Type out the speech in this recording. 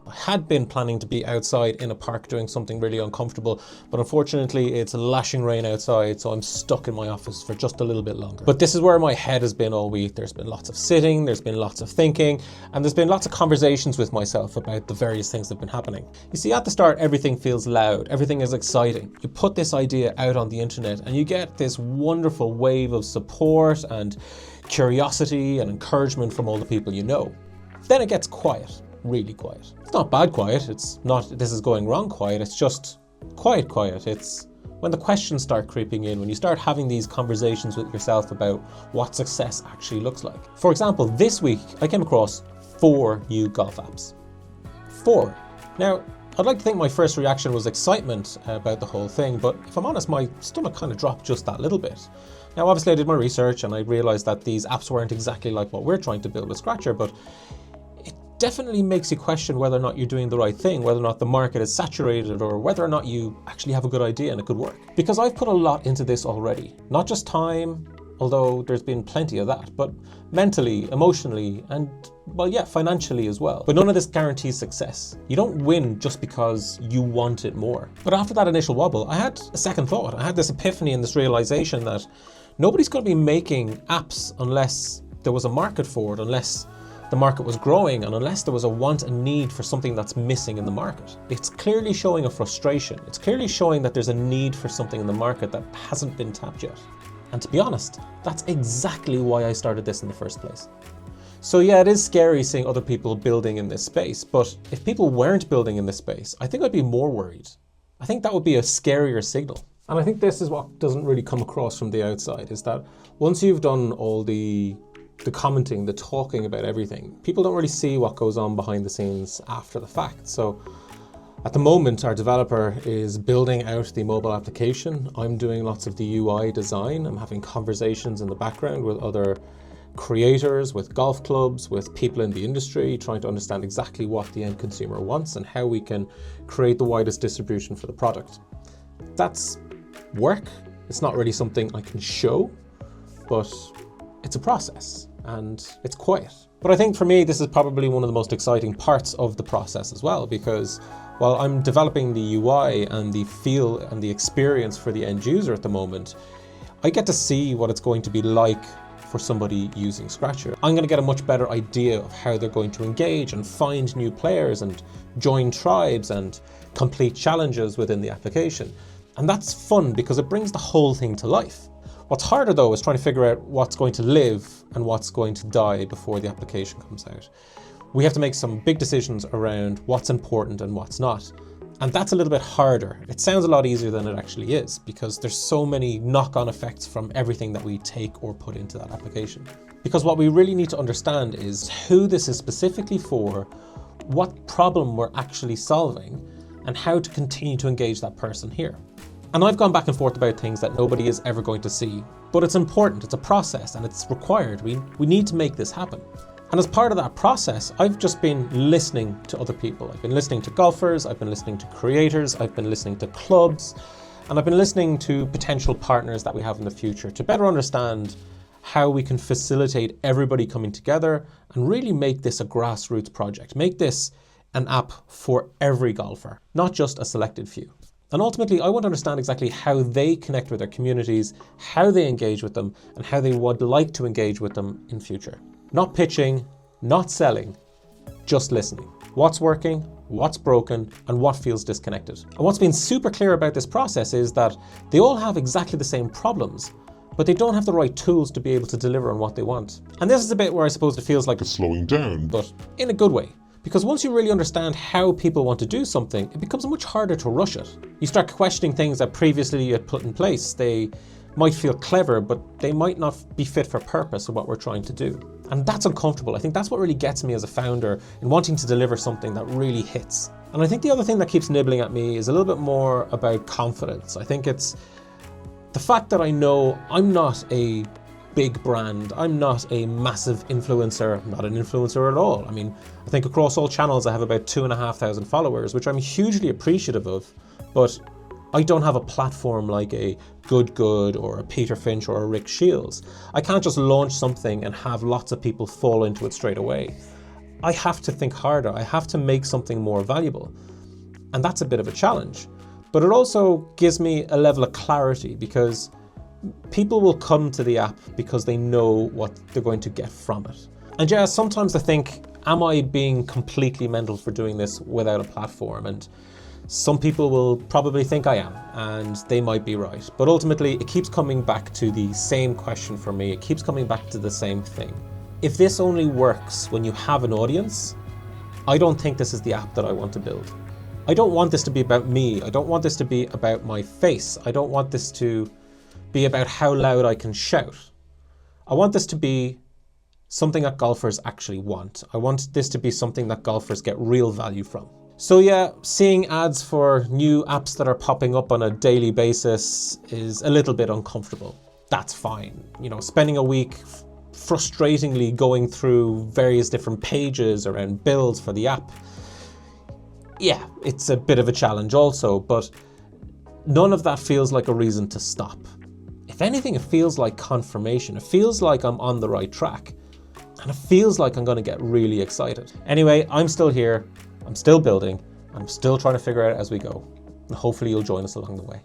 I had been planning to be outside in a park doing something really uncomfortable, but unfortunately it's lashing rain outside, so I'm stuck in my office for just a little bit longer. But this is where my head has been all week. There's been lots of sitting, there's been lots of thinking, and there's been lots of conversations with myself about the various things that have been happening. You see, at the start, everything feels loud, everything is exciting. You put this idea out on the internet and you get this wonderful wave of support and curiosity and encouragement from all the people you know. Then it gets quiet. Really quiet. It's not bad quiet, it's not this is going wrong quiet, it's just quiet. It's when the questions start creeping in, when you start having these conversations with yourself about what success actually looks like. For example, this week I came across 4 new golf apps. 4. Now, I'd like to think my first reaction was excitement about the whole thing, but if I'm honest, my stomach kind of dropped just that little bit. Now, obviously I did my research and I realized that these apps weren't exactly like what we're trying to build with Skratchr, but definitely makes you question whether or not you're doing the right thing, whether or not the market is saturated, or whether or not you actually have a good idea and it could work. Because I've put a lot into this already. Not just time, although there's been plenty of that, but mentally, emotionally, and well, yeah, financially as well. But none of this guarantees success. You don't win just because you want it more. But after that initial wobble, I had a second thought. I had this epiphany and this realization that nobody's going to be making apps unless there was a market for it, unless the market was growing, and unless there was a want and need for something that's missing in the market. It's clearly showing a frustration. It's clearly showing that there's a need for something in the market that hasn't been tapped yet. And to be honest, that's exactly why I started this in the first place. So yeah, it is scary seeing other people building in this space, but if people weren't building in this space, I think I'd be more worried. I think that would be a scarier signal. And I think this is what doesn't really come across from the outside, is that once you've done all the commenting, the talking about everything, people don't really see what goes on behind the scenes after the fact. So at the moment, our developer is building out the mobile application. I'm doing lots of the UI design. I'm having conversations in the background with other creators, with golf clubs, with people in the industry, trying to understand exactly what the end consumer wants and how we can create the widest distribution for the product. That's work. It's not really something I can show, but it's a process and it's quiet. But I think for me, this is probably one of the most exciting parts of the process as well, because while I'm developing the UI and the feel and the experience for the end user at the moment, I get to see what it's going to be like for somebody using Skratchr. I'm going to get a much better idea of how they're going to engage and find new players and join tribes and complete challenges within the application. And that's fun because it brings the whole thing to life. What's harder though is trying to figure out what's going to live and what's going to die before the application comes out. We have to make some big decisions around what's important and what's not. And that's a little bit harder. It sounds a lot easier than it actually is, because there's so many knock-on effects from everything that we take or put into that application. Because what we really need to understand is who this is specifically for, what problem we're actually solving, and how to continue to engage that person here. And I've gone back and forth about things that nobody is ever going to see, but it's important, it's a process, and it's required. We need to make this happen. And as part of that process, I've just been listening to other people. I've been listening to golfers, I've been listening to creators, I've been listening to clubs, and I've been listening to potential partners that we have in the future to better understand how we can facilitate everybody coming together and really make this a grassroots project. Make this an app for every golfer, not just a selected few. And ultimately, I want to understand exactly how they connect with their communities, how they engage with them, and how they would like to engage with them in future. Not pitching, not selling, just listening. What's working, what's broken, and what feels disconnected. And what's been super clear about this process is that they all have exactly the same problems, but they don't have the right tools to be able to deliver on what they want. And this is a bit where I suppose it feels like it's slowing down, but in a good way. Because once you really understand how people want to do something, it becomes much harder to rush it. You start questioning things that previously you had put in place. They might feel clever, but they might not be fit for purpose of what we're trying to do. And that's uncomfortable. I think that's what really gets me as a founder in wanting to deliver something that really hits. And I think the other thing that keeps nibbling at me is a little bit more about confidence. I think it's the fact that I know I'm not a big brand. I'm not a massive influencer. I'm not an influencer at all. I mean, I think across all channels I have about 2,500 followers, which I'm hugely appreciative of, but I don't have a platform like a Good or a Peter Finch or a Rick Shields. I can't just launch something and have lots of people fall into it straight away. I have to think harder. I have to make something more valuable. And that's a bit of a challenge. But it also gives me a level of clarity because people will come to the app because they know what they're going to get from it. And yeah, sometimes I think, am I being completely mental for doing this without a platform? And some people will probably think I am, and they might be right. But ultimately, it keeps coming back to the same question for me. It keeps coming back to the same thing. If this only works when you have an audience, I don't think this is the app that I want to build. I don't want this to be about me. I don't want this to be about my face. I don't want this to be about how loud I can shout. I want this to be something that golfers actually want. I want this to be something that golfers get real value from. So yeah, seeing ads for new apps that are popping up on a daily basis is a little bit uncomfortable. That's fine. You know, spending a week frustratingly going through various different pages around builds for the app, yeah, it's a bit of a challenge also, but none of that feels like a reason to stop. If anything, it feels like confirmation. It feels like I'm on the right track, and it feels like I'm going to get really excited. Anyway, I'm still here. I'm still building. I'm still trying to figure it out as we go. And hopefully you'll join us along the way.